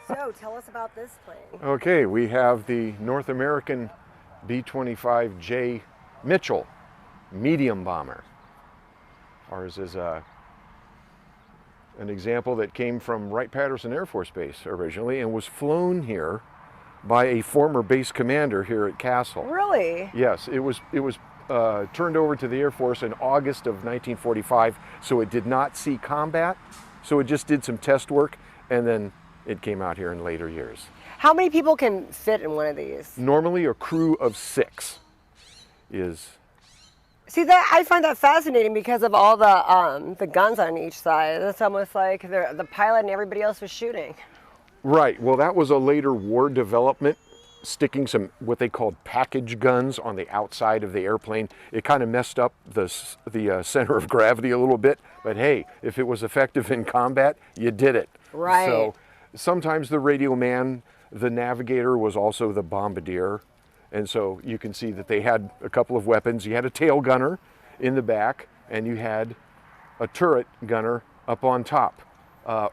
So tell us about this plane. Okay, we have the North American B-25J Mitchell medium bomber. Ours is an example that came from Wright-Patterson Air Force Base originally and was flown here by a former base commander here at Castle. Really? Yes, it was turned over to the Air Force in August of 1945, so it did not see combat, so it just did some test work, and then it came out here in later years. How many people can fit in one of these? Normally a crew of 6 is... See, that I find that fascinating because of all the guns on each side. It's almost like the pilot and everybody else was shooting. Right, well that was a later war development, sticking some what they called package guns on the outside of the airplane. It kind of messed up the center of gravity a little bit, but hey, if it was effective in combat, you did it. Right. So sometimes the radio man, the navigator was also the bombardier, and so you can see that they had a couple of weapons. You had a tail gunner in the back, and you had a turret gunner up on top.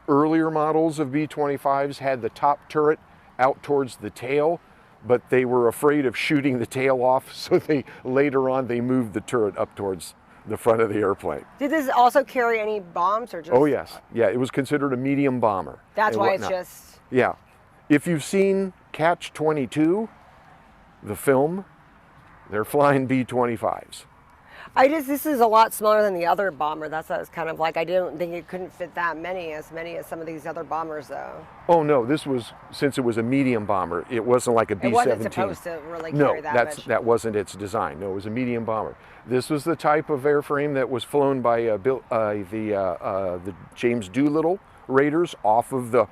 Earlier models of B-25s had the top turret out towards the tail, but they were afraid of shooting the tail off, so later on they moved the turret up towards the front of the airplane. Did this also carry any bombs or just? Oh yes, yeah, it was considered a medium bomber. That's why whatnot. it's just. Yeah, if you've seen Catch-22, the film, they're flying B-25s. This is a lot smaller than the other bomber. That's what I was kind of like. I didn't think it couldn't fit that many as some of these other bombers, though. Oh no, this was, since it was a medium bomber, it wasn't like a B-17. It wasn't supposed to really carry that much. That wasn't its design. No, it was a medium bomber. This was the type of airframe that was flown by the James Doolittle Raiders off of the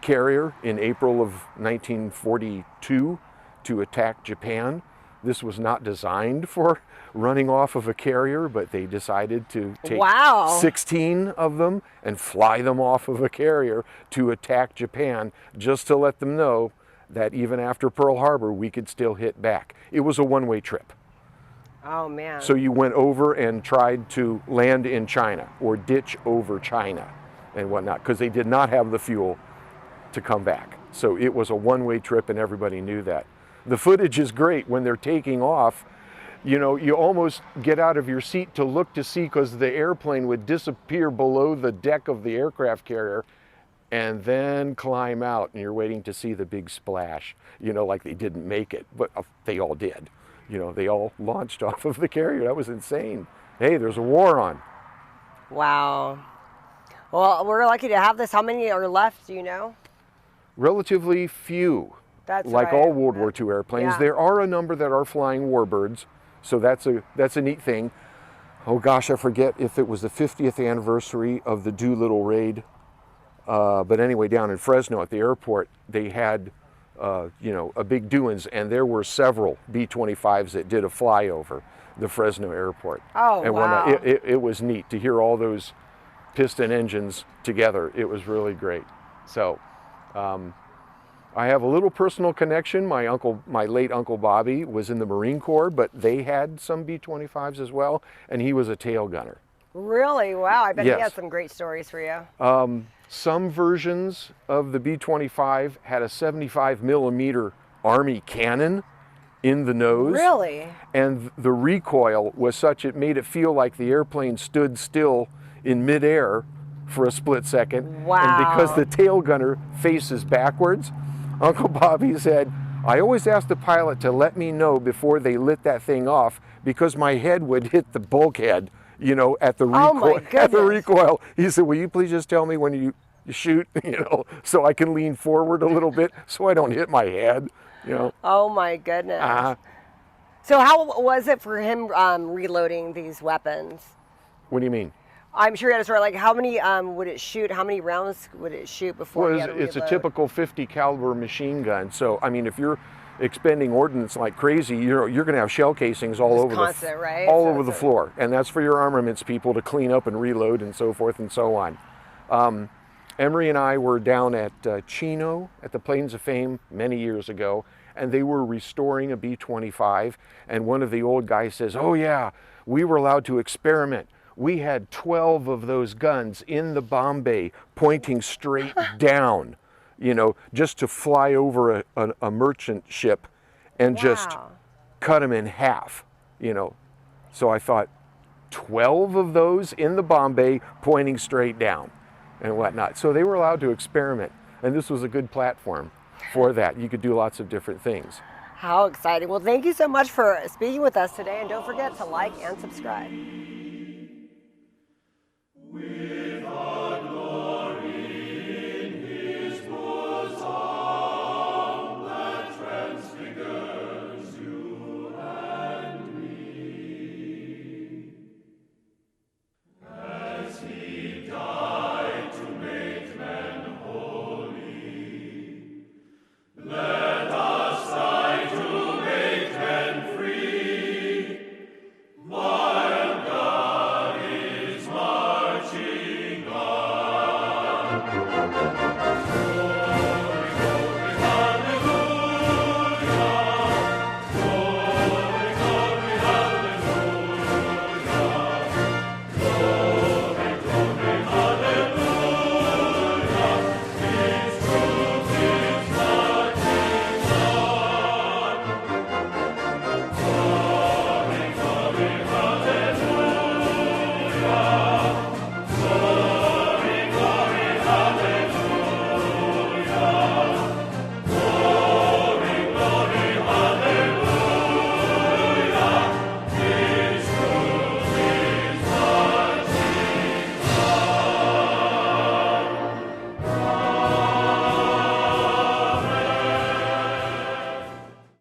carrier in April of 1942 to attack Japan. This was not designed for running off of a carrier, but they decided to take 16 of them and fly them off of a carrier to attack Japan, just to let them know that even after Pearl Harbor, we could still hit back. It was a one-way trip. Oh man. So you went over and tried to land in China or ditch over China and whatnot, because they did not have the fuel to come back. So it was a one-way trip, and everybody knew that. The footage is great when they're taking off. You know, you almost get out of your seat to look to see, because the airplane would disappear below the deck of the aircraft carrier and then climb out, and you're waiting to see the big splash, you know, like they didn't make it, but they all did. You know, they all launched off of the carrier. That was insane. Hey, there's a war on. Wow. Well, we're lucky to have this. How many are left, do you know? Relatively few. That's like right. all World War II airplanes. Yeah. There are a number that are flying warbirds, so that's a neat thing. Oh gosh, I forget if it was the 50th anniversary of the Doolittle Raid, but anyway, down in Fresno at the airport, they had you know, a big doings, and there were several B-25s that did a flyover the Fresno airport. Oh, and wow. It was neat to hear all those piston engines together. It was really great. So I have a little personal connection. My late Uncle Bobby was in the Marine Corps, but they had some B-25s as well, and he was a tail gunner. Really? Wow. I bet Yes. he has some great stories for you. Some versions of the B-25 had a 75 millimeter Army cannon in the nose. Really? And the recoil was such it made it feel like the airplane stood still in midair for a split second. Wow. And because the tail gunner faces backwards, Uncle Bobby said, I always asked the pilot to let me know before they lit that thing off, because my head would hit the bulkhead, you know, at the recoil. Oh my goodness. At the recoil. He said, will you please just tell me when you shoot, you know, so I can lean forward a little bit so I don't hit my head, you know. Oh my goodness. So how was it for him reloading these weapons? What do you mean? I'm sure you had a story, like how many would it shoot? How many rounds would it shoot before you had to reload? It's a typical 50 caliber machine gun. So, I mean, if you're expending ordnance like crazy, you're going to have shell casings all over constant, right? all over the floor. And that's for your armaments people to clean up and reload and so forth and so on. Emery and I were down at Chino at the Plains of Fame many years ago, and they were restoring a B-25, and one of the old guys says, oh yeah, we were allowed to experiment. We had 12 of those guns in the bomb bay pointing straight down. you know, just to fly over a merchant ship and just Wow. cut them in half, you know. So I thought, 12 of those in the bomb bay pointing straight down and whatnot. So they were allowed to experiment, and this was a good platform for that. You could do lots of different things. How exciting. Well, thank you so much for speaking with us today, and don't forget to like and subscribe.